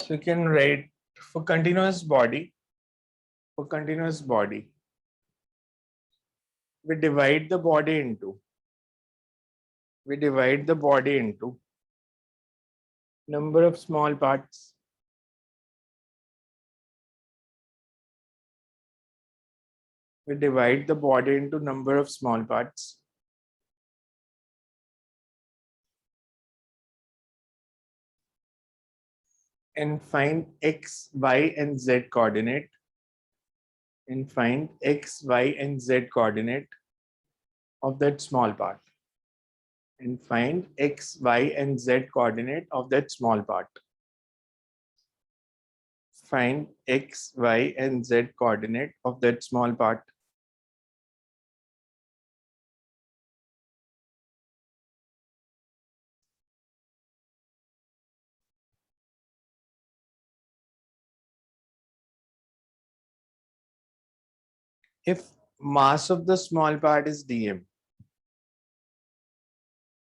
So you can write for continuous body. For continuous body, we divide the body into number of small parts. We divide the body into number of small parts. And find x, y, and z coordinate. And find x, y, and z coordinate of that small part. And find x, y, and z coordinate of that small part. Find x, y, and z coordinate of that small part. If mass of the small part is dm,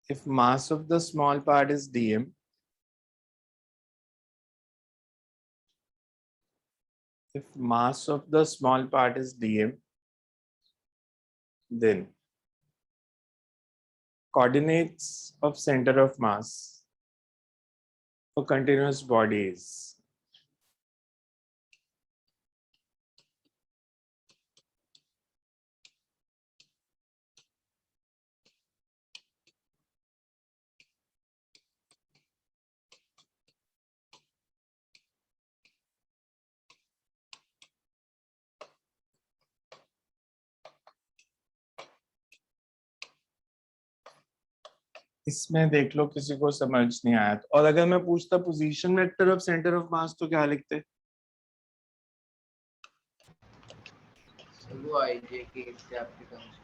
if mass of the small part is dm, if mass of the small part is dm, then coordinates of center of mass for continuous body is इसमें देख लो किसी को समझ नहीं आया तो। और अगर मैं पूछता position vector of centre of मास तो क्या लिखते? वो आईजे के इससे आपके terms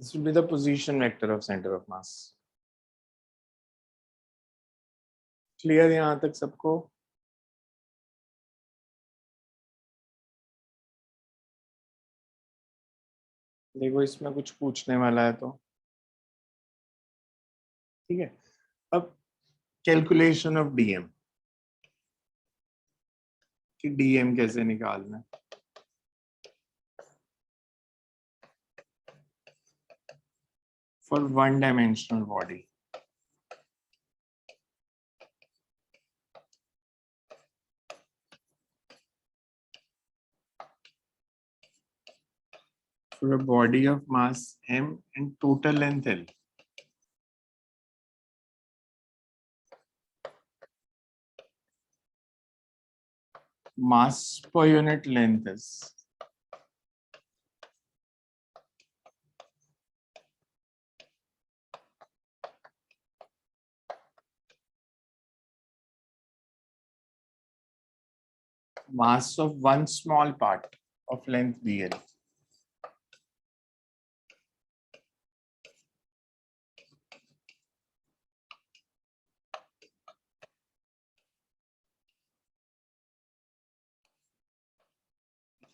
This will be the position vector of center of mass. Clear यहां तक सबको? देखो इसमें कुछ पूछने वाला है तो ठीक है। अब कैलकुलेशन ऑफ डीएम कि डीएम कैसे निकालना है। For one dimensional body, for a body of mass m and total length L, mass per unit length is mass of one small part of length dl.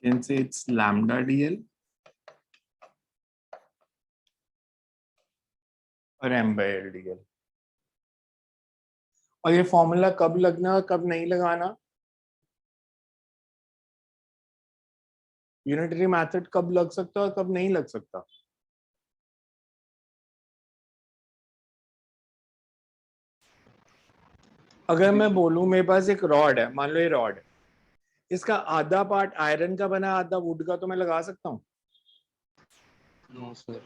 You can say it's lambda dl और m by l dl. और ये formula कब लगना और कब नहीं लगाना? Unitary method कब लग सकता है और कब नहीं लग सकता? अगर मैं बोलूं मेरे पास एक रॉड है, मान लो ये रॉड है, इसका आधा पार्ट आयरन का बना आधा वुड का, तो मैं लगा सकता हूँ? नो सर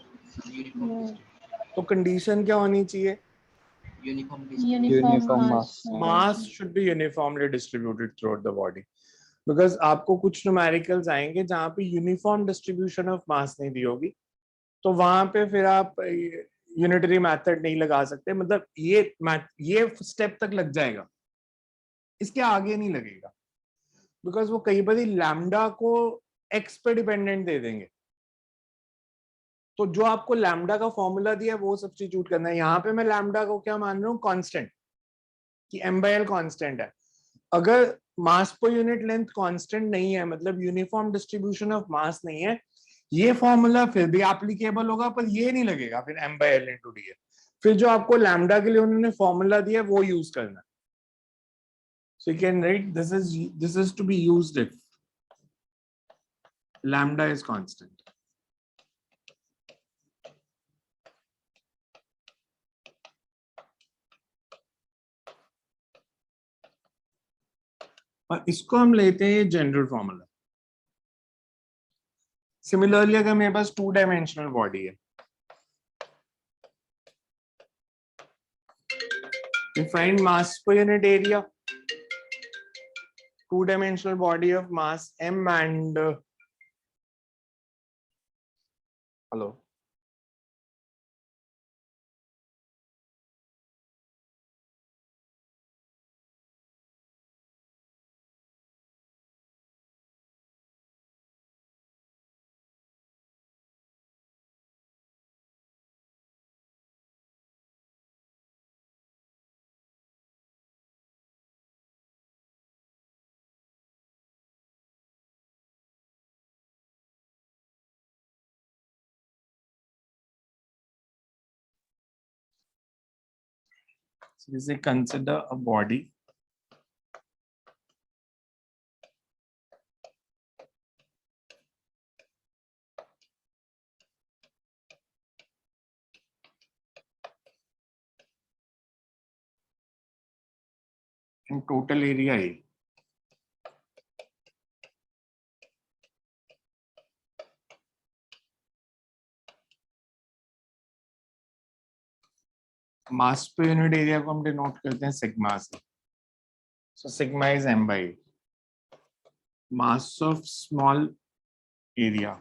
तो कंडीशन क्या होनी चाहिए? Uniform mass. Mass should be uniformly distributed throughout the body. Because आपको कुछ न्यूमेरिकल्स आएंगे जहां पे यूनिफॉर्म डिस्ट्रीब्यूशन ऑफ मास नहीं दी होगी, तो वहां पे फिर आप यूनिटरी मेथड नहीं लगा सकते। मतलब ये स्टेप तक लग जाएगा, इसके आगे नहीं लगेगा, बिकॉज वो कई बार लैम्डा को एक्स पे डिपेंडेंट दे देंगे। तो जो आपको लैम्डा का फॉर्मूला दिया है वो सब्स्टिट्यूट करना है। यहाँ पे मैं लैम्डा को क्या मान रहा हूँ, कांस्टेंट, कि m/l कांस्टेंट है। अगर मास पर यूनिट लेंथ कांस्टेंट नहीं है, मतलब यूनिफॉर्म डिस्ट्रीब्यूशन ऑफ मास नहीं है, ये फॉर्मूला फिर भी एप्लीकेबल होगा, पर ये नहीं लगेगा फिर m/l इंटू डी। फिर जो आपको लैम्डा के लिए उन्होंने फॉर्मूला दिया वो यूज करना। So you can write this is to be used if lambda is constant. और इसको हम लेते हैं जनरल फॉर्मूला। सिमिलरली अगर मेरे पास 2 डायमेंशनल बॉडी है, find mass per unit area, 2 dimensional body of mass m and hello, so we say consider a body in total area A. मास पर unit area को हम डिनोट करते हैं सिग्मा से। So sigma is m by 8. Mass of small area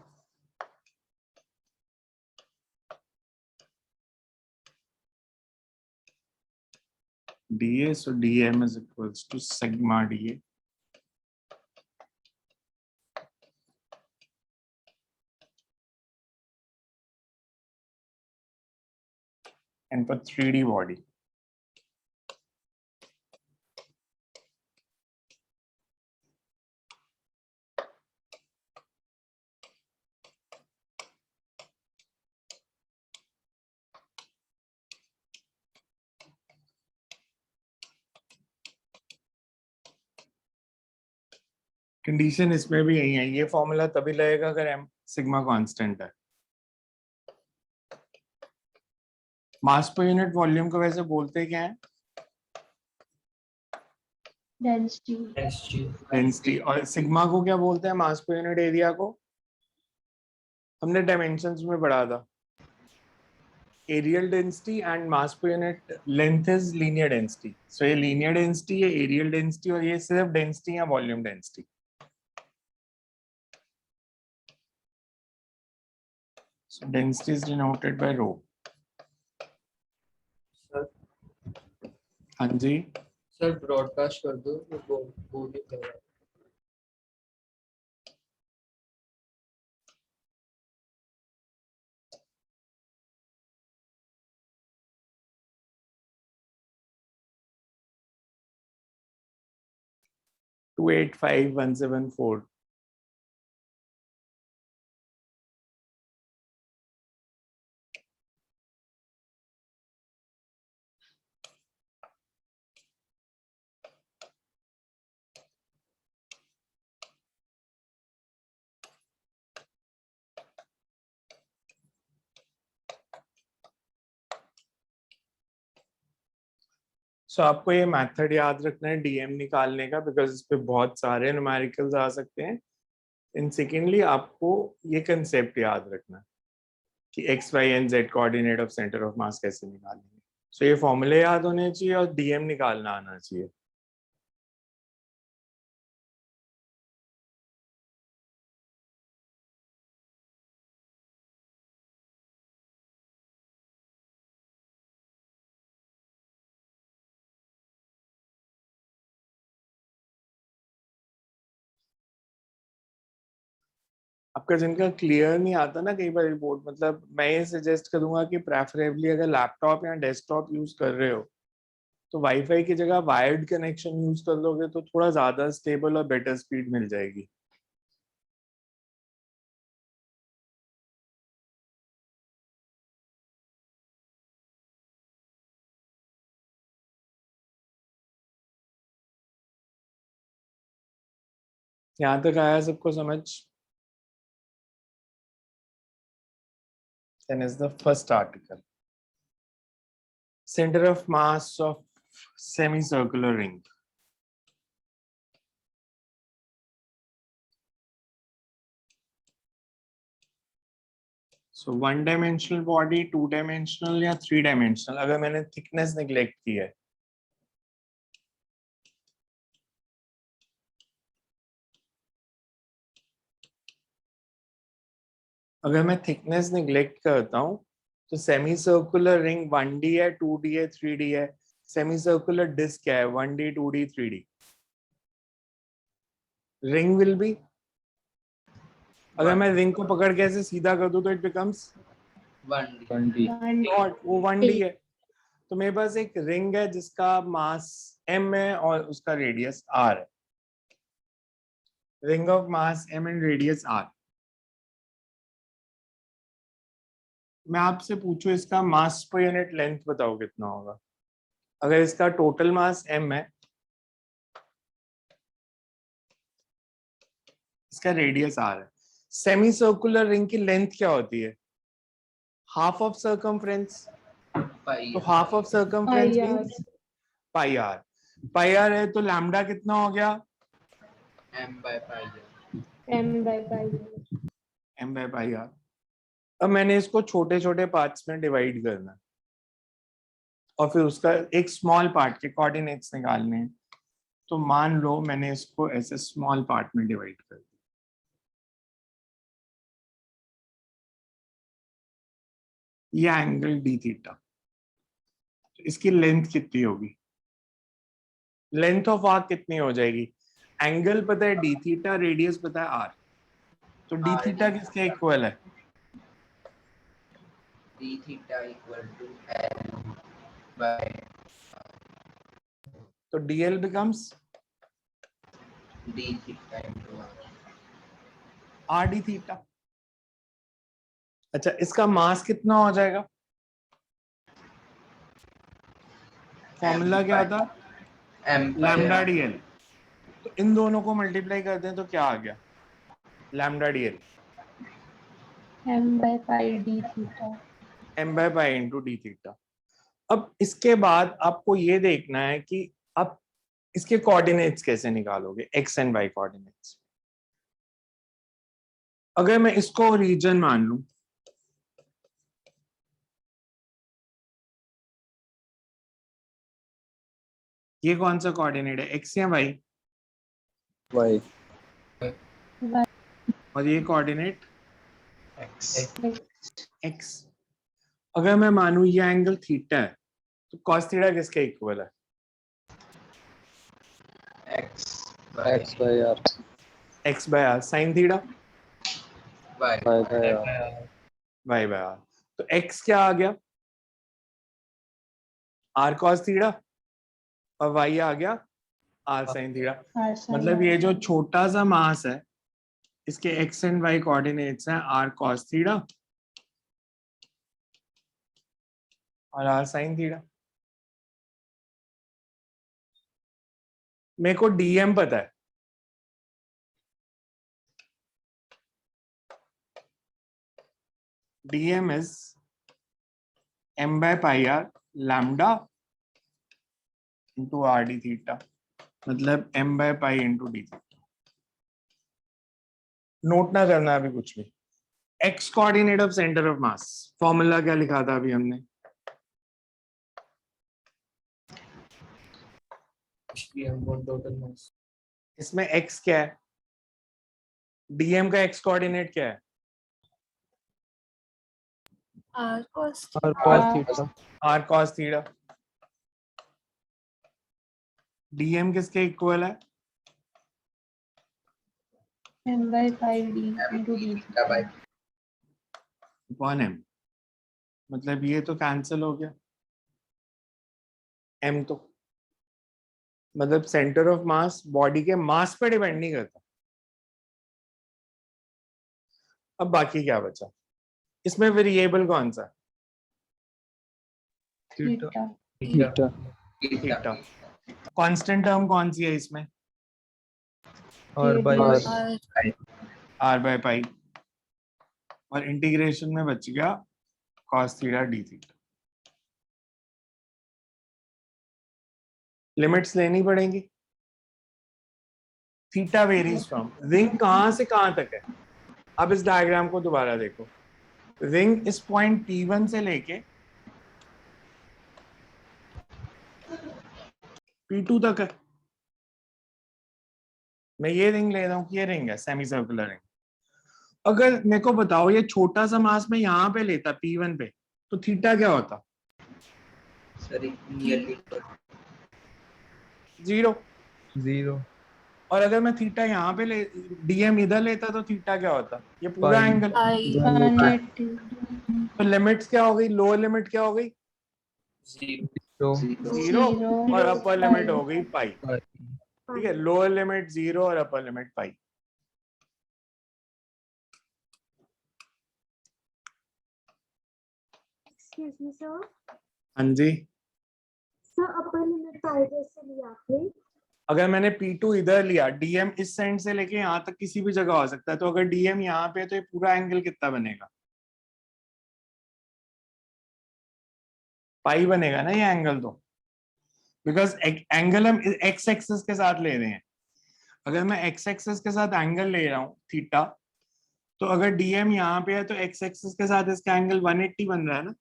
dA, so dm is equals to sigma dA. And for 3D body, condition इसमें भी यही है, ये फॉर्मूला तभी लगेगा अगर m सिग्मा कांस्टेंट है। मास पर यूनिट वॉल्यूम को वैसे बोलते क्या है, डेंसिटी। और सिग्मा को क्या बोलते हैं मास पर यूनिट एरिया को, हमने डायमेंशंस में पढ़ा था, एरियल डेंसिटी एंड मास पर unit length is linear density. So ये लीनियर डेंसिटी है, एरियल डेंसिटी, और ये सिर्फ डेंसिटी या volume density. So density is denoted by rho. Sir हाँ जी, सर ब्रॉडकास्ट कर दो, वो नहीं कर रहा। टू 285,174. सो आपको ये मेथड याद रखना है डीएम निकालने का, बिकॉज इस पे बहुत सारे न्यूमेरिकल्स आ सकते हैं। इन सेकेंडली आपको ये कंसेप्ट याद रखना है कि X Y and Z coordinate of centre of mass कैसे निकालेंगे। सो ये फॉर्मूले याद होने चाहिए और डीएम निकालना आना चाहिए। अब आपका जिनका क्लियर नहीं आता ना कई बार रिपोर्ट, मतलब मैं ये सजेस्ट करूंगा कि प्रेफरेबली अगर लैपटॉप या डेस्कटॉप यूज कर रहे हो तो वाईफाई की जगह वायर्ड कनेक्शन यूज कर लोगे तो थोड़ा ज्यादा स्टेबल और बेटर स्पीड मिल जाएगी। यहाँ तक आया सबको समझ? Then is the first article. Center of mass of semicircular ring. So one dimensional body, two dimensional या three dimensional, अगर मैंने thickness neglect की है, अगर मैं थिकनेस निग्लेक्ट करता हूं तो सेमी सर्कुलर रिंग 1D है, 2D है, 3D है। सेमी सर्कुलर डिस्क क्या है? 1D, 2D, 3D। Ring will be, अगर मैं रिंग को पकड़ के ऐसे सीधा कर दूं तो इट बिकम्स 1D। नॉट, वो 1D है। तो मेरे पास एक रिंग है जिसका मास m है और उसका रेडियस r है। Ring of mass m and radius r। मैं आपसे पूछूं इसका मास पर यूनिट लेंथ बताओ कितना होगा? अगर इसका टोटल मास m है, इसका रेडियस r है, सेमी सर्कुलर रिंग की लेंथ क्या होती है? Half of circumference. तो half of circumference means pi R. Pi R है तो लैम्डा कितना हो गया? m by pi। m by pi R. अब मैंने इसको छोटे छोटे पार्ट्स में डिवाइड करना है और फिर उसका एक स्मॉल पार्ट के कोऑर्डिनेट्स निकालने हैं। तो मान लो मैंने इसको ऐसे स्मॉल पार्ट में डिवाइड कर दिया। ये एंगल डी थीटा, तो इसकी लेंथ कितनी होगी? लेंथ ऑफ आर्क कितनी हो जाएगी? एंगल पता है डी थीटा, रेडियस पता है आर। तो डी थीटा किसके इक्वल है? d theta equal to L by तो dl becomes d theta into R। r d theta. अच्छा, इसका मास कितना हो जाएगा? फॉर्मूला क्या था? m lambda dl। तो इन दोनों को मल्टीप्लाई करते हैं तो क्या आ गया? Lambda dl m by pi d theta। m by pi into d theta. अब इसके बाद आपको ये देखना है कि आप इसके कोऑर्डिनेट्स कैसे निकालोगे, x एंड y कोऑर्डिनेट्स। अगर मैं इसको रीजन मान लूं, ये कौन सा कोऑर्डिनेट है, x या y? y। और ये कोऑर्डिनेट x। x। अगर मैं मानूं ये एंगल थीटा है तो cos थीटा किसके इक्वल है? x x by r। x by r। sin theta y y by r। y by r। तो x क्या आ गया? r cos थीटा और y आ गया r sin थीटा। मतलब ये जो छोटा सा मास है इसके x एंड y कोऑर्डिनेट्स हैं r cos थीटा और r sin थीटा। मेरे को dm पता है, dm is m by pi r lambda into r d theta, मतलब m by pi into d theta. Note ना करना अभी कुछ भी। x coordinate of centre of mass, formula क्या लिखा था अभी हमने? Total mass. इसमें x क्या है? dm का x कोऑर्डिनेट क्या है? r cos r cos theta। r cos theta. dm किसके इक्वल है? m by pi d into d theta by upon m, मतलब ये तो कैंसिल हो गया, m तो मतलब सेंटर ऑफ मास बॉडी के मास पे डिपेंड नहीं करता। अब बाकी क्या बचा, इसमें वेरिएबल कौन सा? theta Theta. Theta. Constant term कौन सी है इसमें? R by R. R. r by pi, और इंटीग्रेशन में बच गया cos theta D theta. Limits लेनी पड़ेंगी। थीटा वेरीज फ्रॉम, रिंग कहां से कहां तक है? अब इस डायग्राम को दोबारा देखो, रिंग इस पॉइंट P1 से लेके P2 तक है। मैं ये रिंग ले रहा हूं कि ये रिंग है सेमी सर्कुलर रिंग। अगर मेरे को बताओ ये छोटा सा मास में यहाँ पे लेता P1 पे, तो थीटा क्या होता? sorry nearly 0। 0. और अगर मैं थीटा यहाँ पे ले डीएम इधर लेता तो थीटा क्या होता? ये पूरा Pi. एंगल। 180 तो लिमिट्स क्या हो गई? लोअर लिमिट क्या हो गई? 0 0 और अपर लिमिट हो गई पाई। Pi. ठीक है, लोअर लिमिट 0 और अपर लिमिट पाई। Excuse me, sir. हाँ जी, Sir, upper limit pi जैसे लिया आपने, अगर मैंने P2 इधर लिया, डीएम इस साइड से लेके यहाँ तक किसी भी जगह हो सकता है, तो अगर डीएम यहाँ पे है तो ये पूरा एंगल कितना बनेगा? पाई बनेगा ना ये एंगल तो, बिकॉज एंगल हम एक्स एक्सिस के साथ ले रहे हैं। अगर मैं एक्स एक्सिस के साथ एंगल ले रहा हूँ थीटा, तो अगर डीएम यहाँ पे है तो एक्स एक्सिस के साथ इसका एंगल 180 बन रहा है ना,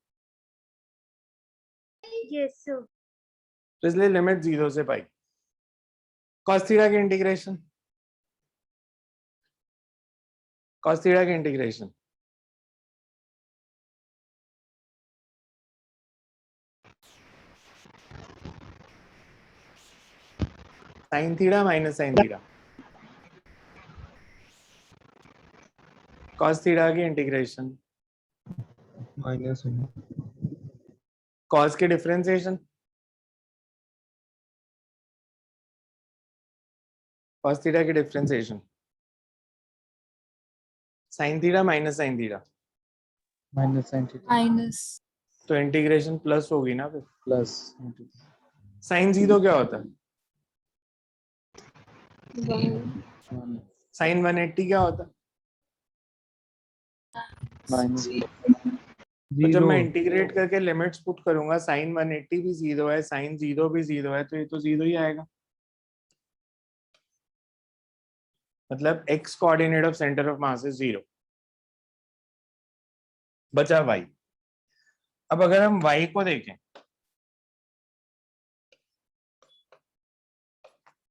yes sir. तो इसलिए लिमिट 0 से पाई। cos थीटा की इंटीग्रेशन, cos थीटा की integration sine theta minus sine theta, cos theta की इंटीग्रेशन -1. cos की डिफरेंशिएशन, cos थीटा की differentiation sin theta minus sin theta, Minus sin theta. minus तो integration plus होगी ना फिर। Plus. sin 0 क्या होता है? 1. sin 180 क्या होता है? Minus. तो जब मैं 0. इंटीग्रेट करके लिमिट्स पुट करूंगा, sin 180 भी 0 है, sin 0 भी 0 है, तो ये तो 0 ही आएगा। मतलब x coordinate of centre of mass is 0, बचा y। अब अगर हम y को देखें,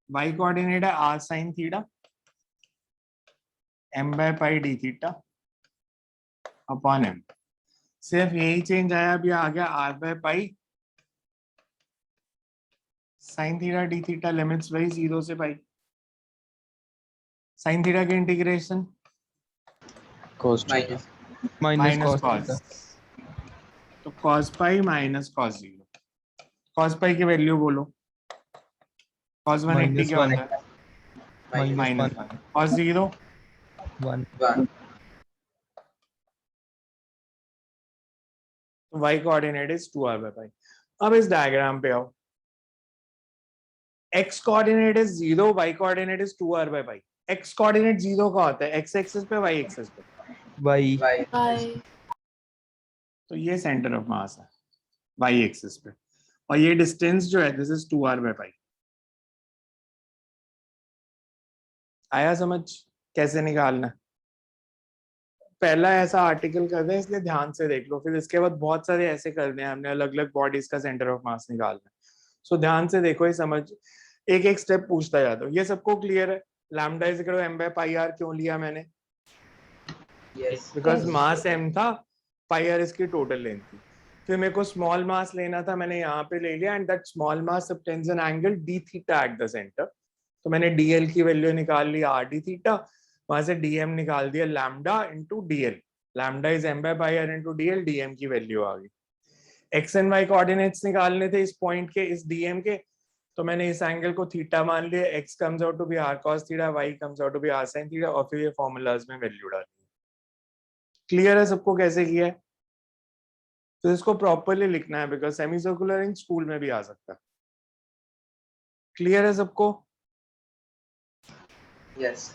y कोऑर्डिनेट है r sin theta m by pi D theta upon m। सिर्फ यही चेंज आया, अभी आ गया r by pi sin theta D theta, limits वही 0 से पाई। sin थीटा की integration Cos theta. minus minus cos cos, तो cos pi minus cos 0। cos पाई की वैल्यू बोलो, cos 180 क्या होता है? माइनस 1। cos 0 1. 1 तो y coordinate is 2r by pi. अब इस डायग्राम पे आओ, x coordinate is 0, y coordinate is 2r by pi. x coordinate 0 का होता है x एक्सिस पे, y एक्सिस पे, Y. y तो ये सेंटर ऑफ मास है y एक्सिस पे, और ये डिस्टेंस जो है this is 2r by pi. आया समझ कैसे निकालना? पहला ऐसा आर्टिकल कर दें, इसलिए ध्यान से देख लो, फिर इसके बाद बहुत सारे ऐसे करने हैं हमने, अलग अलग बॉडीज का सेंटर ऑफ मास निकालना है। सो ध्यान से देखो, ये समझ, एक एक स्टेप पूछता जाता हूँ। ये सबको क्लियर है? Lambda is equal to m by pi r क्यों लिया मैंने? yes because Yes. Mass m था, पाई r इसकी टोटल लेंथ थी। फिर मेरे को स्मॉल मास लेना था, मैंने यहाँ पे ले लिया, and that small mass subtends an angle d theta at the centre. तो मैंने dl की वैल्यू निकाल ली r d थीटा, वहां से डीएम निकाल दिया, lambda into DL, lambda is M by pi are into DL, DM की वैल्यू आ गई। एक्स एंड वाई कोऑर्डिनेट्स निकालने थे इस पॉइंट के, इस डीएम के, तो मैंने इस एंगल को थीटा मान लिया, X comes out to be R cos theta, Y comes out to be R sine theta, और फिर ये फॉर्मूलाज में वैल्यू डाली। क्लियर है सबको कैसे किया है? तो इसको प्रॉपरली लिखना है, because semi circular ring school में भी आ सकता है। क्लियर है सबको? यस।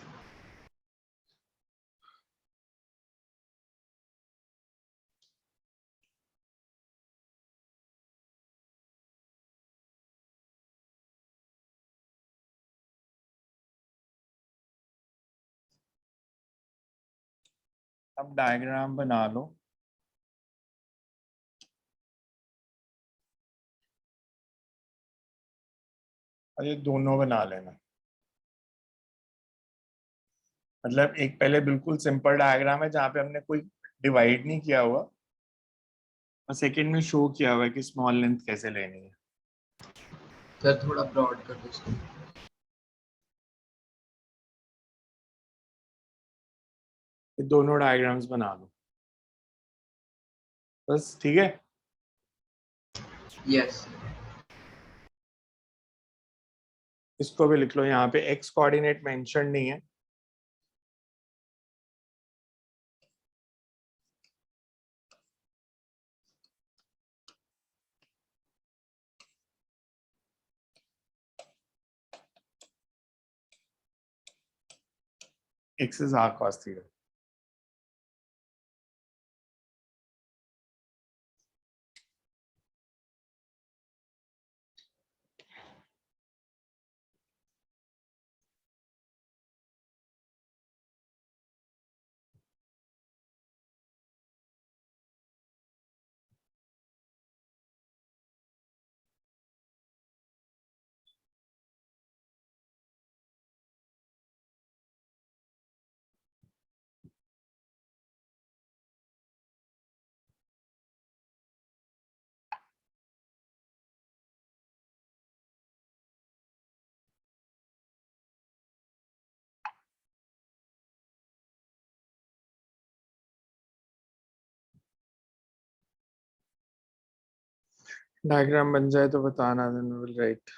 अब डायग्राम बना लो। और ये दोनों बना लेना, मतलब एक पहले बिल्कुल सिंपल डायग्राम है जहां पे हमने कोई डिवाइड नहीं किया हुआ, और सेकंड में शो किया हुआ है कि स्मॉल लेंथ कैसे लेनी है। सर थोड़ा ब्रॉड कर दो इसको। ये दोनों डायग्राम्स बना लो बस, ठीक है। यस। इसको भी लिख लो, यहाँ पे एक्स कोऑर्डिनेट मेंशन नहीं है। X is R cos theta. Diagram बन जाए तो बताना, then we will write.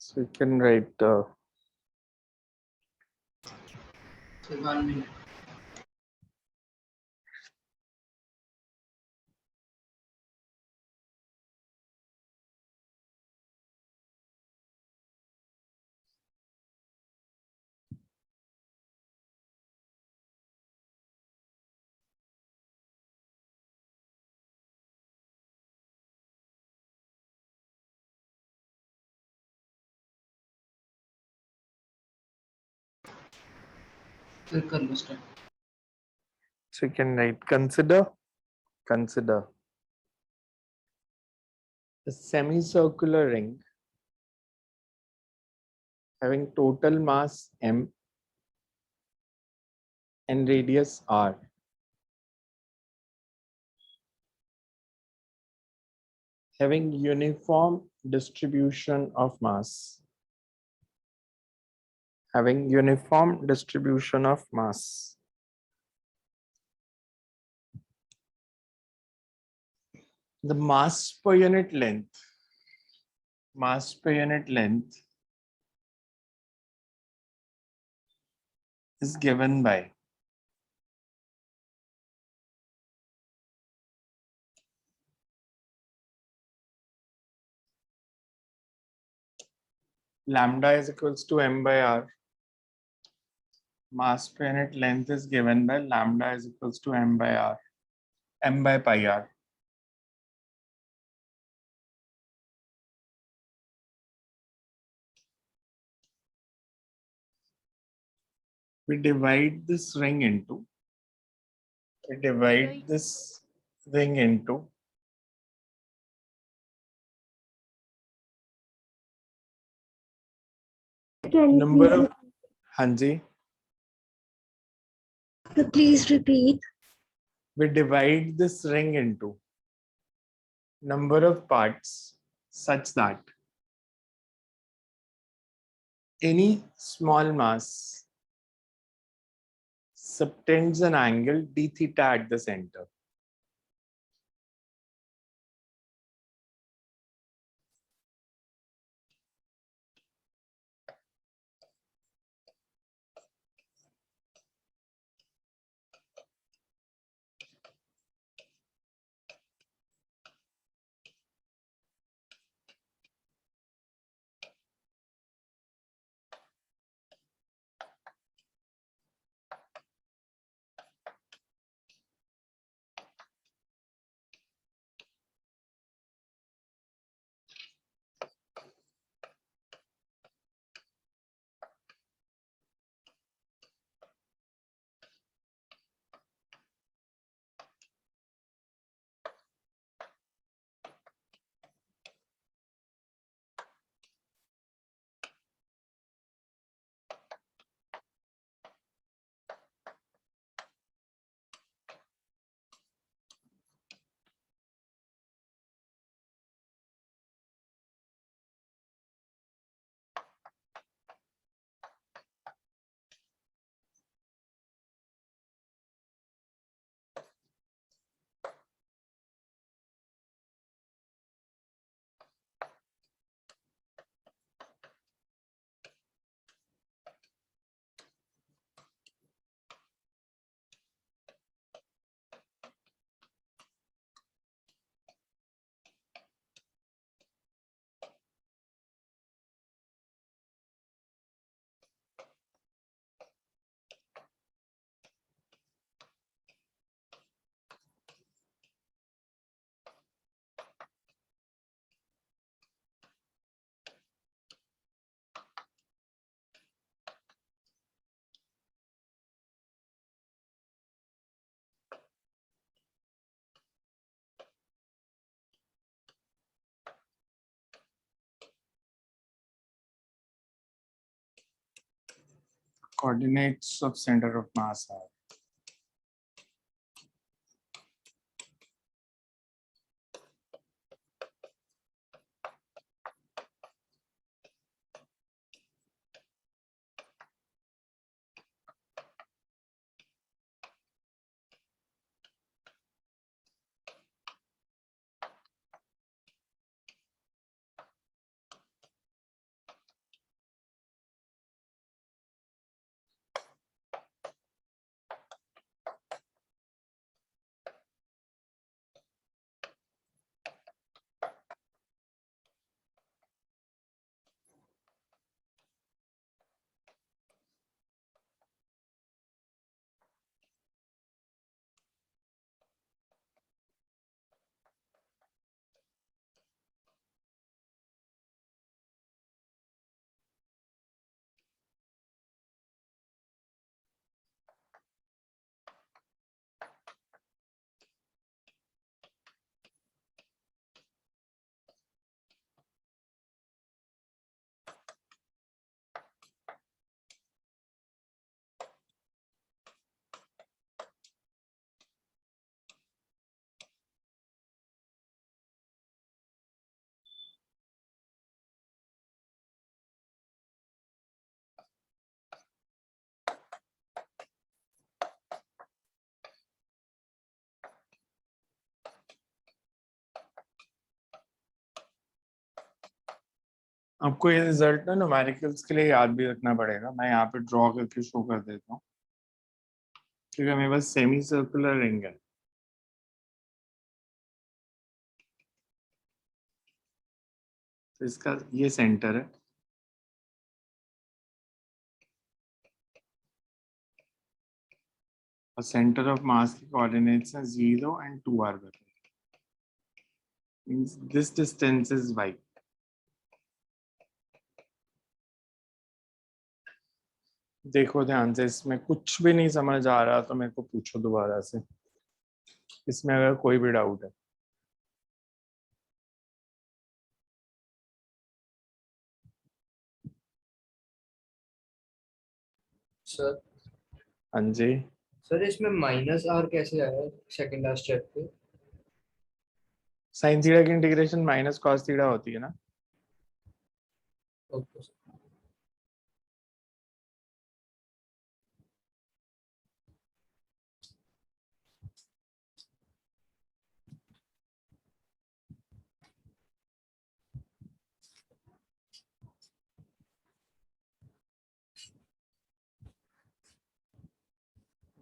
So you can write sir 1 minute. Sir कर लो start. so you can write consider a semicircular ring having total mass m and radius r, having uniform distribution of mass, having uniform distribution of mass. The mass per unit length is given by lambda is equals to m by r. Mass per unit length is given by lambda is equals to m by r, m by pi r. We divide this ring into Can you number please of, हाँ जी, Please repeat. We divide this ring into number of parts such that any small mass subtends an angle d theta at the center. Coordinates of center of mass are आपको ये result ना numericals के लिए याद भी रखना पड़ेगा। मैं यहाँ पे ड्रॉ करके शो कर देता हूँ, क्योंकि मेरे पास सेमी सर्कुलर रिंग है। तो इसका ये सेंटर है, और सेंटर ऑफ मास के कोऑर्डिनेट्स हैं 0 and 2 arbitrary. Means this distance is y। देखो ध्यान से, इसमें कुछ भी नहीं समझ आ रहा तो मेरे को पूछो दोबारा से, इसमें अगर कोई भी डाउट है। सर हाँ जी, सर इसमें माइनस आर कैसे आया सेकंड लास्ट स्टेप पे? साइन थीटा की इंटीग्रेशन माइनस कॉस थीटा होती है ना। Okay sir.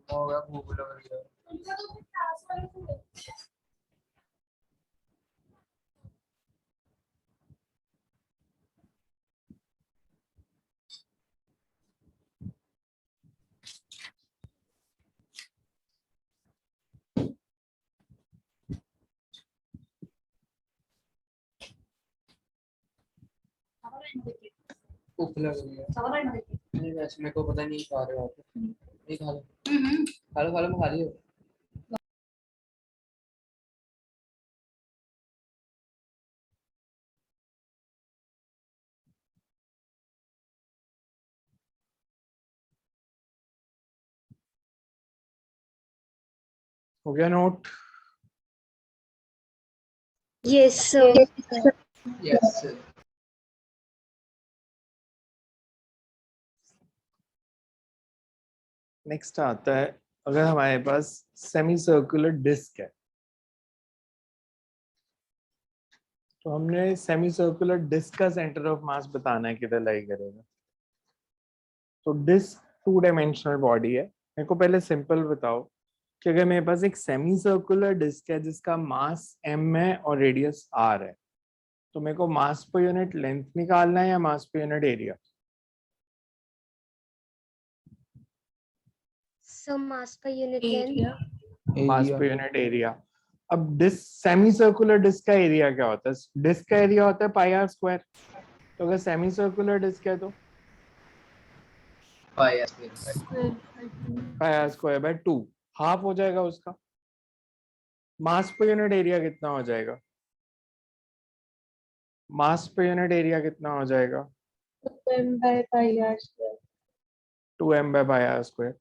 हो गया, भूख लग रही है। भूख लग रही है। नहीं वैसे मेरे को पता नहीं खा रहे हो आप। नहीं खा लो, खा लो खा लो, मैं खा लियो। हो गया note. Yes, sir. Yes sir. Next आता है, अगर हमारे पास सेमी सर्कुलर डिस्क है, तो हमने सेमी सर्कुलर डिस्क का सेंटर ऑफ मास बताना है किधर लाई करेगा। तो डिस्क 2 डायमेंशनल बॉडी है। मेरे को पहले सिंपल बताओ कि अगर मेरे पास एक सेमी सर्कुलर डिस्क है जिसका मास m है और रेडियस r है, तो मेरे को मास पर यूनिट लेंथ निकालना है या मास पर unit area? So mass per unit length. Mass पर यूनिट एरिया। अब डिस्क, सेमी सर्कुलर डिस्क का एरिया क्या होता है? डिस्क का एरिया होता है पाई आर स्क्वायर। तो अगर सेमी सर्कुलर डिस्क है तो by yes. Pi are square by 2, half हो जाएगा उसका। मास पर यूनिट एरिया कितना हो जाएगा? मास पर यूनिट एरिया कितना हो जाएगा? 2m by pi r square. 2m by pi are square.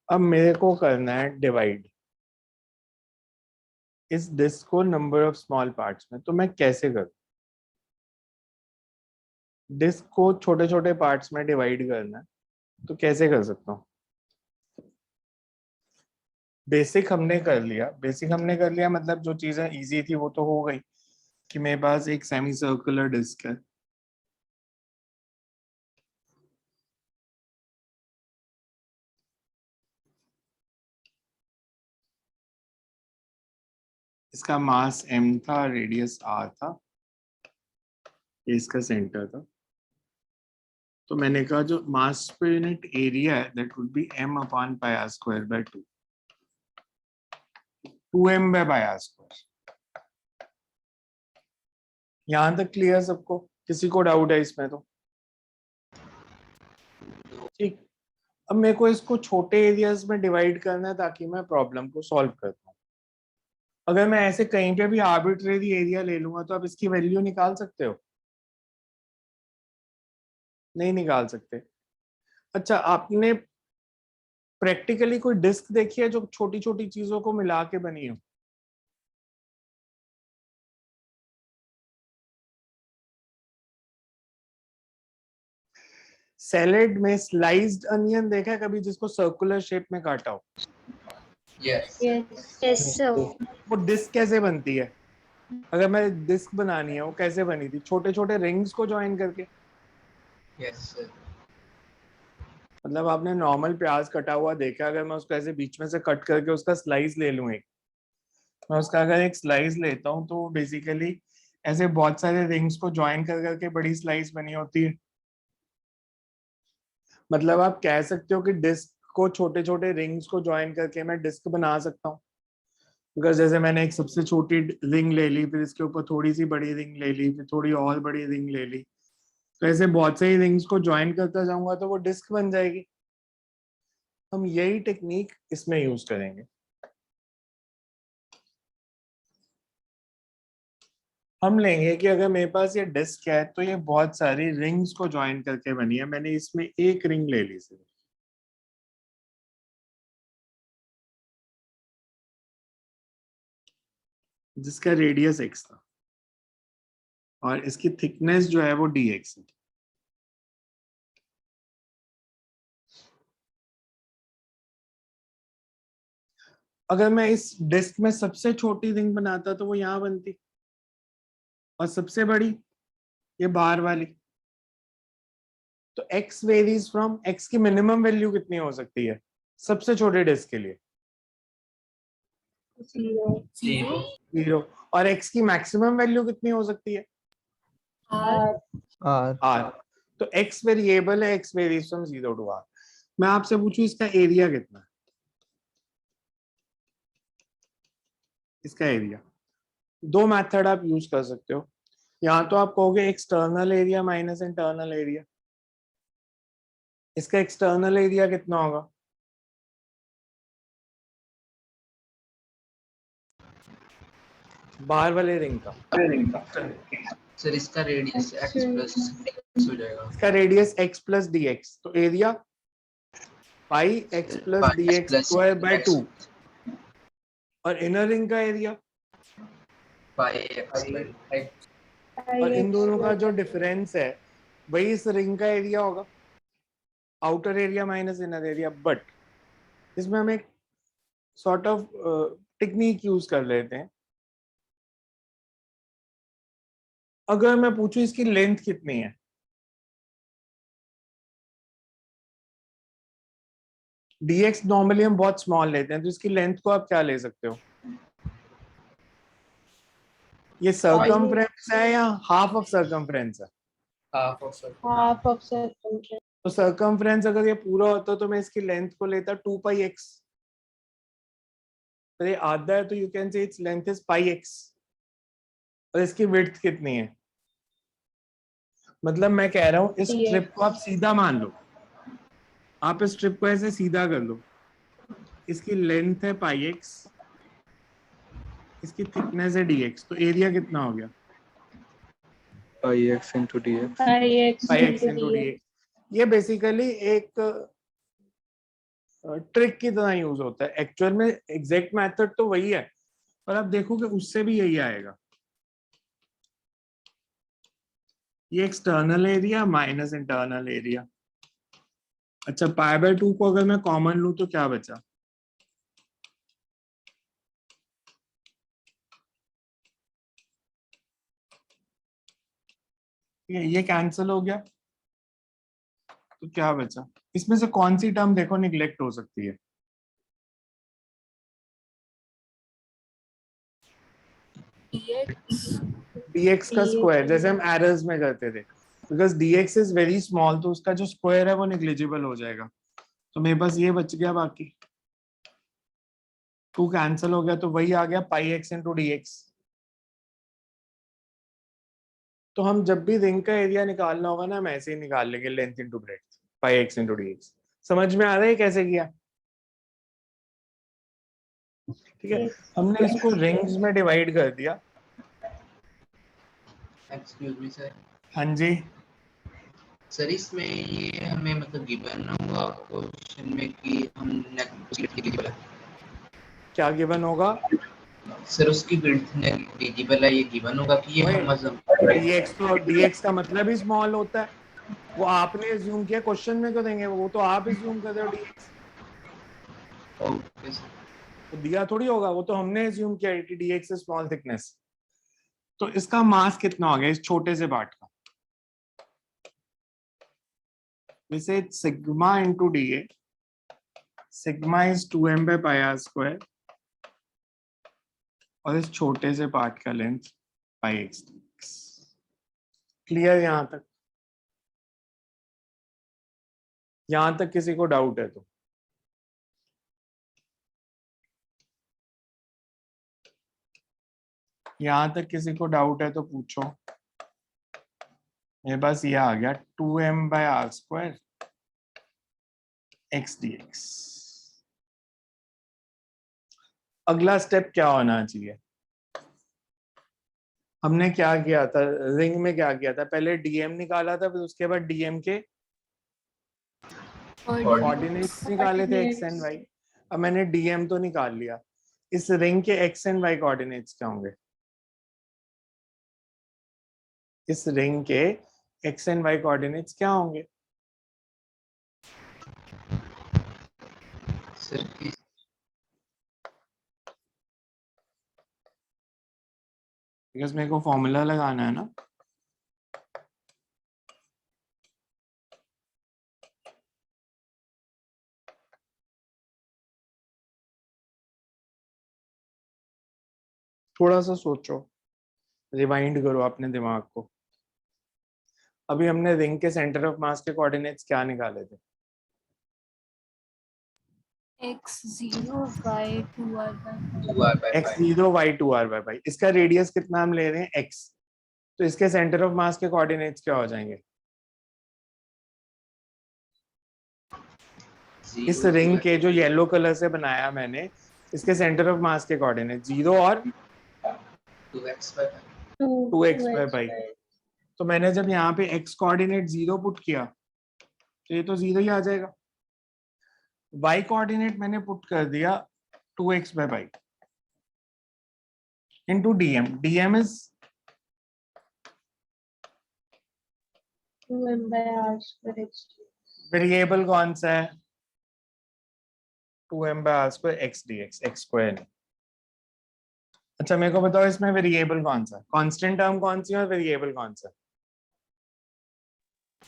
अब मेरे को करना है डिवाइड इस डिस्क को नंबर ऑफ स्मॉल पार्ट्स में। तो मैं कैसे करूं? डिस्क को छोटे छोटे पार्ट्स में डिवाइड करना है, तो कैसे कर सकता हूँ? बेसिक हमने कर लिया, बेसिक हमने कर लिया, मतलब जो चीजें इजी थी वो तो हो गई कि मेरे पास एक सेमी सर्कुलर डिस्क है, इसका मास m था, रेडियस r था, ये इसका सेंटर था। तो मैंने कहा जो मास पर यूनिट एरिया है that would be m upon pi are square by 2, 2m by pi are square. यहां तक क्लियर सबको? किसी को डाउट है इसमें? तो ठीक। अब मेरे को इसको छोटे एरियाज में डिवाइड करना है ताकि मैं प्रॉब्लम को सॉल्व कर पाऊँ। अगर मैं ऐसे कहीं पे भी आर्बिट्रेरी एरिया ले लूंगा तो आप इसकी वैल्यू निकाल सकते हो? नहीं निकाल सकते। अच्छा, आपने प्रैक्टिकली कोई डिस्क देखी है जो छोटी छोटी चीजों को मिला के बनी हो? सैलेड में स्लाइस्ड अनियन देखा है कभी, जिसको सर्कुलर शेप में काटा हो? यस। Yes. Yes, sir. वो डिस्क कैसे बनती है? अगर मैं डिस्क बनानी है, वो कैसे बनी थी? छोटे छोटे रिंग्स को ज्वाइन करके। Yes sir. मतलब आपने नॉर्मल प्याज कटा हुआ देखा, अगर मैं उसको ऐसे बीच में से कट करके उसका स्लाइस ले लूं, एक, मैं उसका अगर एक स्लाइस लेता हूँ तो बेसिकली ऐसे बहुत सारे रिंग्स को ज्वाइन कर करके बड़ी स्लाइस बनी होती है। मतलब आप कह सकते हो कि डिस्क को छोटे छोटे रिंग्स को ज्वाइन करके मैं डिस्क बना सकता हूँ। बिकॉज जैसे मैंने एक सबसे छोटी रिंग ले ली, फिर इसके ऊपर थोड़ी सी बड़ी रिंग ले ली, फिर थोड़ी और बड़ी रिंग ले ली, तो ऐसे बहुत सारी रिंग्स को ज्वाइन करता जाऊंगा तो वो डिस्क बन जाएगी। हम यही टेक्निक इसमें यूज करेंगे। हम लेंगे कि अगर मेरे पास ये डिस्क है तो ये बहुत सारी रिंग्स को ज्वाइन करके बनी है, मैंने इसमें एक रिंग ले ली सिर्फ, जिसका रेडियस x था और इसकी थिकनेस जो है वो dx है। अगर मैं इस डिस्क में सबसे छोटी रिंग बनाता तो वो यहां बनती, और सबसे बड़ी ये बाहर वाली। तो x वेरीज फ्रॉम, x की मिनिमम वैल्यू कितनी हो सकती है सबसे छोटे डिस्क के लिए? 0। और x की मैक्सिमम वैल्यू कितनी हो सकती है? R r। तो x वेरिएबल है, x varies from 0 to r। मैं आपसे पूछूं इसका एरिया कितना है? इसका एरिया दो मेथड आप यूज कर सकते हो। या तो आप कहोगे external area minus internal area. इसका एक्सटर्नल एरिया कितना होगा? बाहर वाले रिंग का सर इसका रेडियस x प्लस dx हो जाएगा। इसका radius x plus d x, तो area pi x plus d x square by 2। और इनर रिंग का एरिया, पाई x बाय और इन दोनों का जो डिफरेंस है वही इस रिंग का एरिया होगा, outer area minus inner area. But इसमें हम एक सॉर्ट ऑफ टेक्निक यूज कर लेते हैं। अगर मैं पूछूं इसकी लेंथ कितनी है, dx नॉर्मली हम बहुत स्मॉल लेते हैं, तो इसकी लेंथ को आप क्या ले सकते हो? ये सर्कमफ्रेंस है या हाफ ऑफ सर्कमफ्रेंस है? Half of sir. Half of circle. तो सर्कमफ्रेंस अगर ये पूरा होता तो मैं इसकी लेंथ को लेता 2 पाई x। तो ये आधा है तो you can say its length is pi x। और इसकी विड्थ कितनी है? मतलब मैं कह रहा हूं इस स्ट्रिप को आप सीधा मान लो, आप इस स्ट्रिप को ऐसे सीधा कर लो। इसकी लेंथ है पाई x, इसकी थिकनेस है dx, तो एरिया कितना हो गया? pi x into dx. पाई x इंटू dx। ये बेसिकली एक ट्रिक की तरह यूज होता है। एक्चुअल में एग्जैक्ट मेथड तो वही है, पर आप देखोगे उससे भी यही आएगा। ये external area minus internal area. अच्छा, पाई बाय 2 को अगर मैं कॉमन लूं तो क्या बचा? ये कैंसिल हो गया, तो क्या बचा? इसमें से कौन सी टर्म देखो निग्लेक्ट हो सकती है? dx का स्क्वायर, जैसे हम एरर्स में करते थे, because dx is very small तो उसका जो स्क्वायर है वो निग्लिजिबल हो जाएगा। तो मेरे पास ये बच गया, बाकी 2 कैंसिल हो गया, तो वही आ गया पाई x इंटू dx। तो हम जब भी रिंग का एरिया निकालना होगा ना, हम ऐसे ही निकाल लेंगे, लेंथ इंटू ब्रेड्थ पाई x इंटू dx। समझ में आ रहा है कैसे किया? ठीक है, हमने इसको रिंग्स में डिवाइड कर दिया। Excuse me sir. हाँ जी, सर इसमें ये हमें मतलब गिवन होगा क्वेश्चन में कि हम नेगलिजिबल है। क्या गिवन होगा? सर उसकी विड्थ नेगलिजिबल है, ये गिवन होगा कि ये हम मतलब dx, तो dx का मतलब ही स्मॉल होता है। वो आपने अज्यूम किया, क्वेश्चन में क्यों देंगे? वो तो आप अज्यूम कर रहे हो dx। Okay sir. तो दिया थोड़ी होगा, वो तो हमने अज्यूम किया है कि dx इज स्मॉल थिकनेस। तो इसका मास कितना हो गया इस छोटे से पार्ट का? वैसे sigma into D, sigma is 2m by pi r square, और इस छोटे से पार्ट का लेंथ पाई x। क्लियर यहां तक? यहां तक किसी को डाउट है तो? यहां तक किसी को डाउट है तो पूछो। मेरे पास ये आ गया 2m by r square x dx। अगला स्टेप क्या होना चाहिए? हमने क्या किया था रिंग में? क्या किया था? पहले dm निकाला था, फिर उसके बाद dm के कोऑर्डिनेट्स निकाले थे x एंड y। अब मैंने dm तो निकाल लिया, इस रिंग के x एंड y कोऑर्डिनेट्स क्या होंगे? इस रिंग के एक्स एंड वाई कोऑर्डिनेट्स क्या होंगे? सर बिकॉज मेरे को फॉर्मूला लगाना है ना। थोड़ा सा सोचो, रिवाइंड करो अपने दिमाग को। अभी हमने रिंग के सेंटर ऑफ मास के कोऑर्डिनेट्स क्या निकाले थे? x0 y2r by 2r/5 x0 y2r by पाई। इसका रेडियस कितना हम ले रहे हैं? x। तो इसके सेंटर ऑफ मास के कोऑर्डिनेट्स क्या हो जाएंगे? इस रिंग के जो येलो कलर से बनाया मैंने, इसके सेंटर ऑफ मास के कोऑर्डिनेट 0 और 2x/5 2x by पाई। तो मैंने जब यहाँ पे x कोऑर्डिनेट 0 पुट किया तो ये तो 0 ही आ जाएगा। y कोऑर्डिनेट मैंने पुट कर दिया 2x by pi into dm। dm is 2m by r square x variable कौन सा है? 2m by r square x dx, x square नहीं। अच्छा मेरे को बताओ इसमें वेरिएबल कौन सा है? कांस्टेंट टर्म कौन सी है और वेरिएबल कौन सा है?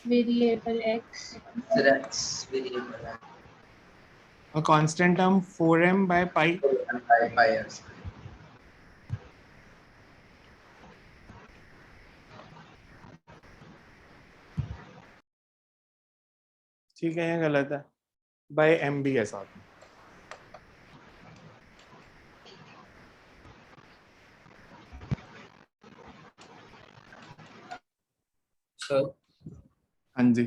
Variable x sir x variable है और constant term 4m by pi. pi r square। ठीक है, ये गलत है। बाय m भी है साथ में। सर हाँ जी,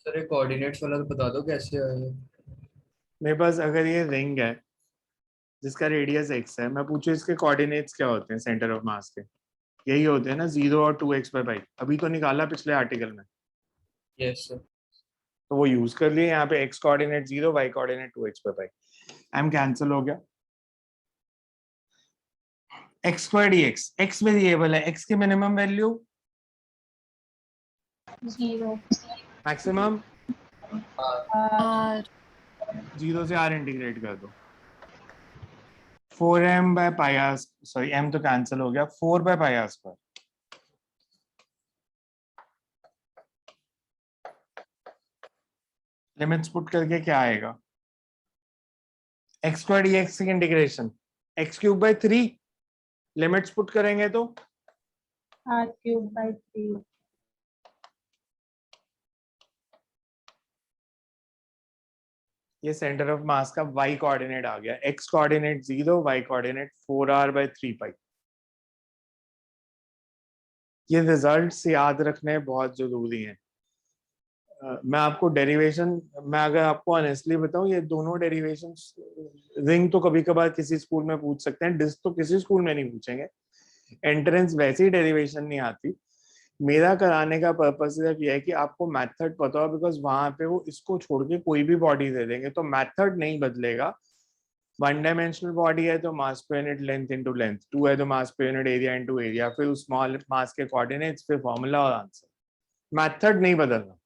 सर ये कोऑर्डिनेट्स वाला तो बता दो कैसे आए। मेरे पास अगर ये रिंग है जिसका रेडियस x है, मैं पूछूं इसके कोऑर्डिनेट्स क्या होते हैं सेंटर ऑफ मास के? यही होते हैं ना, 0 और 2x by पाई। अभी तो निकाला पिछले आर्टिकल में, यस सर। तो वो यूज कर लिए। यहाँ पे x coordinate 0, y coordinate 2x by pi. m cancel हो गया। x square dx, x variable है, x की मिनिमम वैल्यू 0 मैक्सिमम r 0 से r इंटीग्रेट कर दो। 4m by pi r, sorry m तो कैंसिल हो गया, 4 by pi r square. Limits put करके क्या आएगा? x स्क्वायर dx की integration x cube by 3। Limits put करेंगे तो r cube by 3 ये सेंटर ऑफ मास का y कोऑर्डिनेट आ गया। x coordinate 0, y coordinate 4r by 3 पाई। ये रिजल्ट्स याद रखने बहुत जरूरी हैं। मैं आपको डेरिवेशन, मैं अगर आपको ऑनेस्टली बताऊं, ये दोनों डेरिवेशन, रिंग तो कभी कभार किसी स्कूल में पूछ सकते हैं, डिस्क तो किसी स्कूल में नहीं पूछेंगे। एंट्रेंस वैसे ही डेरिवेशन नहीं आती। मेरा कराने का पर्पस सिर्फ ये है कि आपको मेथड पता हो, बिकॉज वहां पे वो इसको छोड़ के कोई भी बॉडी दे देंगे तो मेथड नहीं बदलेगा। 1 डायमेंशनल बॉडी है तो मास पर यूनिट लेंथ इनटू लेंथ, 2 है तो मास पर यूनिट एरिया इनटू एरिया, फिर उस स्मॉल मास के कोऑर्डिनेट्स, फिर फॉर्मूला और आंसर। मेथड नहीं बदलना।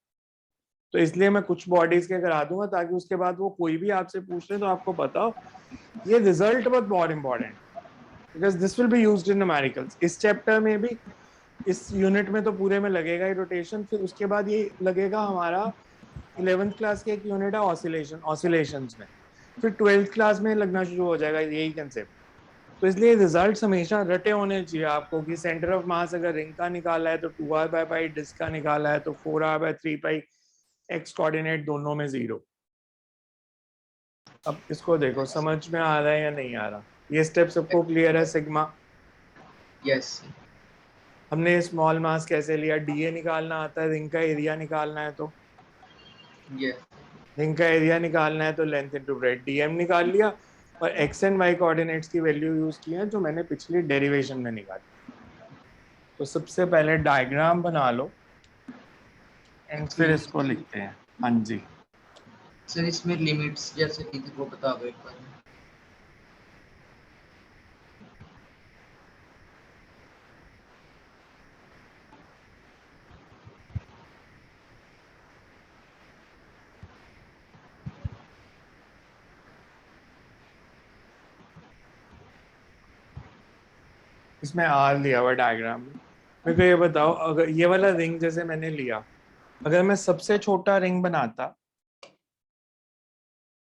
तो इसलिए मैं कुछ बॉडीज के करा दूंगा ताकि उसके बाद वो कोई भी आपसे पूछ ले तो आपको पता हो। ये रिजल्ट बहुत important, because this will be used in numericals. इस चैप्टर में भी, इस यूनिट में तो पूरे में लगेगा ही रोटेशन। फिर उसके बाद ये लगेगा हमारा 11th क्लास के एक यूनिट है ऑसिलेशंस में। फिर 12th क्लास में लगना शुरू हो जाएगा यही कंसेप्ट। तो इसलिए रिजल्ट हमेशा रटे होने चाहिए आपको कि सेंटर ऑफ मास अगर रिंग का निकाला है तो 2r by पाई, डिस्क का निकाला है तो 4r by 3 pi, x coordinate दोनों में 0। अब इसको देखो समझ में आ रहा है या नहीं आ रहा? ये स्टेप सबको क्लियर है? सिग्मा यस हमने स्मॉल मास कैसे लिया? डीए निकालना आता है, रिंग का एरिया निकालना है तो यस रिंग का एरिया निकालना है तो लेंथ इनटू ब्रेड्थ, डीएम निकाल लिया। और एक्स एंड वाई कोऑर्डिनेट्स की वैल्यू यूज की है जो मैंने पिछली डेरिवेशन में निकाली। तो सबसे पहले डायग्राम बना लो एंड फिर इसको लिखते हैं। हाँ जी, सर इसमें लिमिट्स जैसे कि वो बता दो एक बार। इसमें आर लिया हुआ डायग्राम में। मेरे को ये बताओ, अगर ये वाला रिंग जैसे मैंने लिया, अगर मैं सबसे छोटा रिंग बनाता,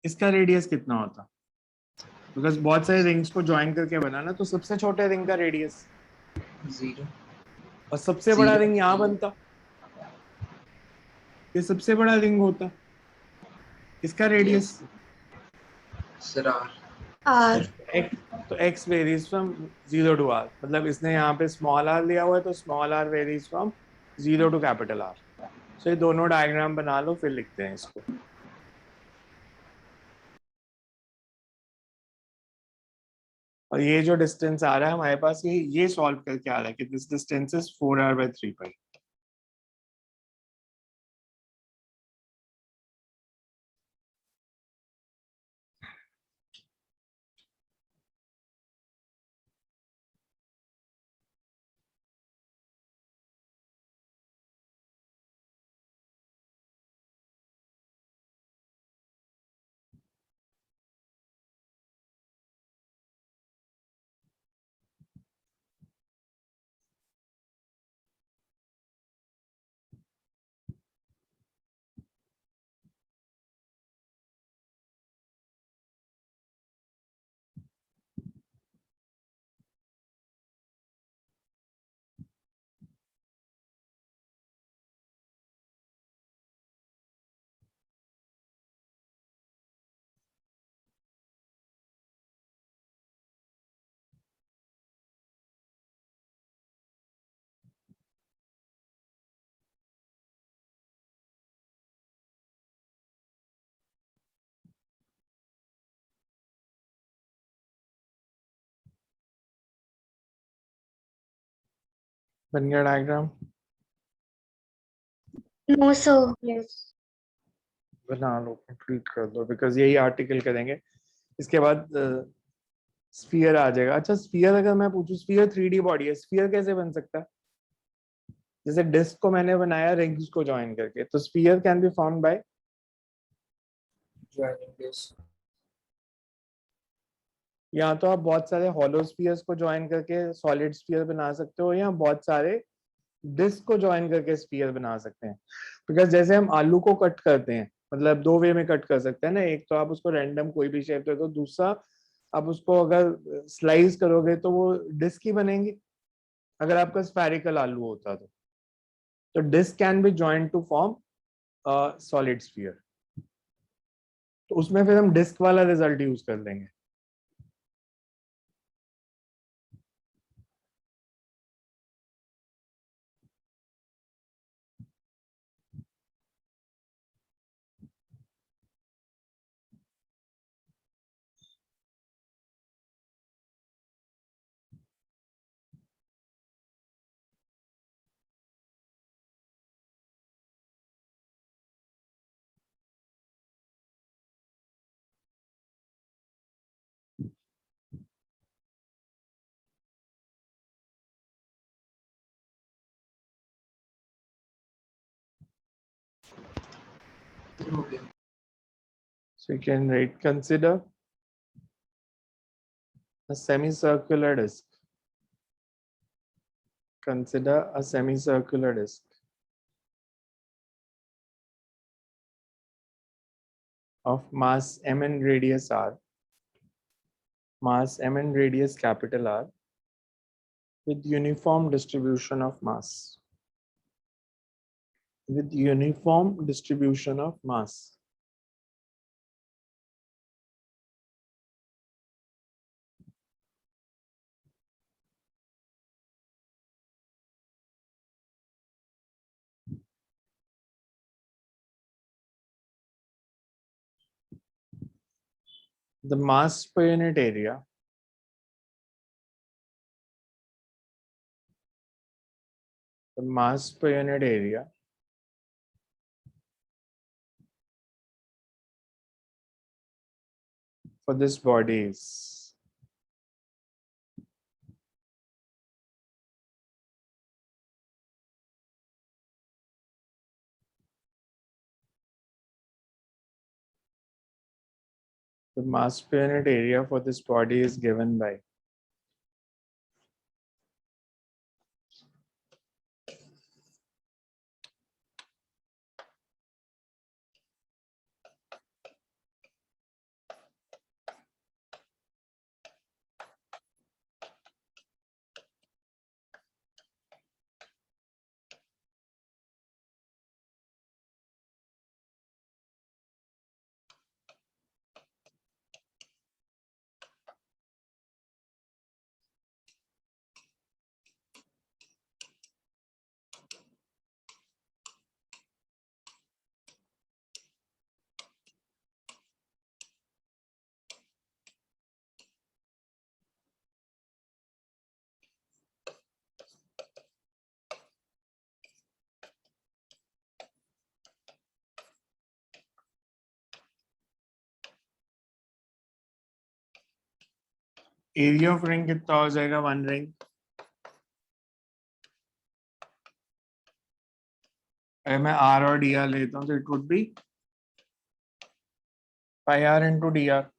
इसका रेडियस कितना होता? बिकॉज बहुत सारे रिंग्स को ज्वाइन करके बनाना, तो सबसे छोटे रिंग का रेडियस, 0 और सबसे बड़ा 0 रिंग यहाँ बनता, ये सबसे बड़ा रिंग होता, इसका radius sir R R x. तो x varies from 0 to R, मतलब इसने यहाँ पे स्मॉल आर लिया हुआ है, तो small R varies from 0 to capital R. So ये दोनों डायग्राम बना लो, फिर लिखते हैं इसको। और ये जो डिस्टेंस आ रहा है हमारे पास, ये सॉल्व करके आ रहा है कि दिस डिस्टेंस इज 4r/3π। बन गया डायग्राम? No, sir. Yes. बना लो, कंप्लीट कर दो, बिकॉज यही आर्टिकल करेंगे। इसके बाद स्फीयर आ जाएगा। अच्छा, स्फीयर अगर मैं पूछूं, स्फीयर 3D बॉडी है, स्फीयर कैसे बन सकता है? जैसे डिस्क को मैंने बनाया रिंग्स को ज्वाइन करके, तो sphere can be formed by, joining this या तो आप बहुत सारे हॉलो स्फीयर्स को ज्वाइन करके सॉलिड स्फीयर बना सकते हो, या बहुत सारे डिस्क को ज्वाइन करके स्फीयर बना सकते हैं। बिकॉज जैसे हम आलू को कट करते हैं, मतलब दो वे में कट कर सकते हैं ना, एक तो आप उसको रैंडम कोई भी शेप दे दो, दूसरा आप उसको अगर स्लाइस करोगे तो वो डिस्क ही बनेंगे, अगर आपका स्फेरिकल आलू होता तो disc can be joint to form solid sphere. तो उसमें फिर हम डिस्क वाला रिजल्ट यूज कर लेंगे। हो गया So you can write, consider a semicircular disk. Consider a semicircular disk of mass m and radius r, mass m and radius capital R, with uniform distribution of mass. With uniform distribution of mass. The mass per unit area for this body is the mass per unit area for this body is given by area of ring कितना हो जाएगा, one ring. अगर मैं are और D R लेता हूँ तो it would be pi are into d r.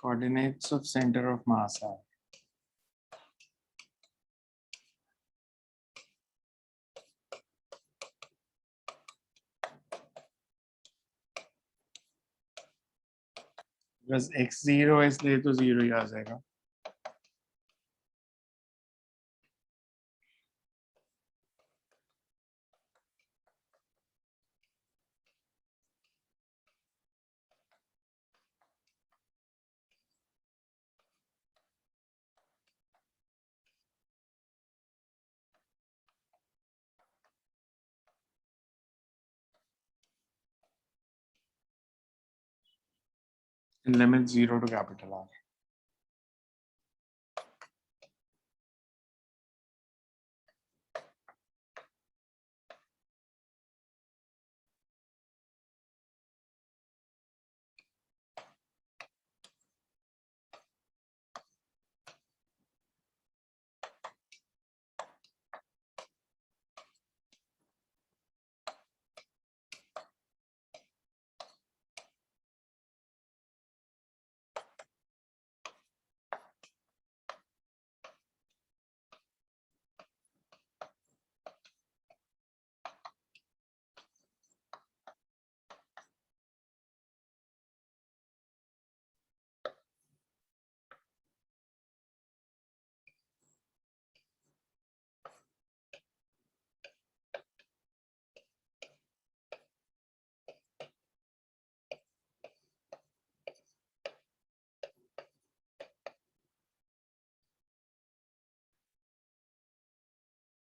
Coordinates of center of mass are बस x0 है इसलिए तो 0 ही आ जाएगा। Limit 0 to capital R.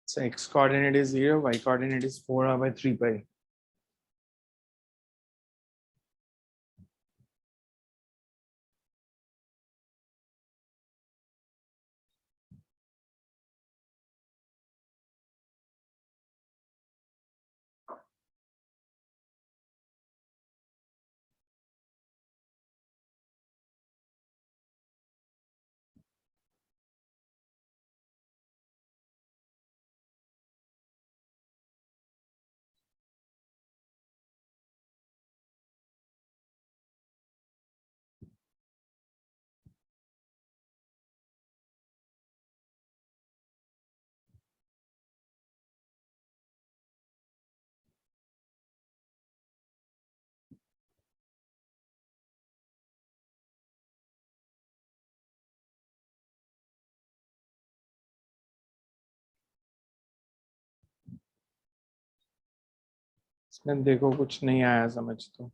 So x coordinate is 0, y coordinate is 4r by 3 pi. इसमें देखो कुछ नहीं आया समझ तो।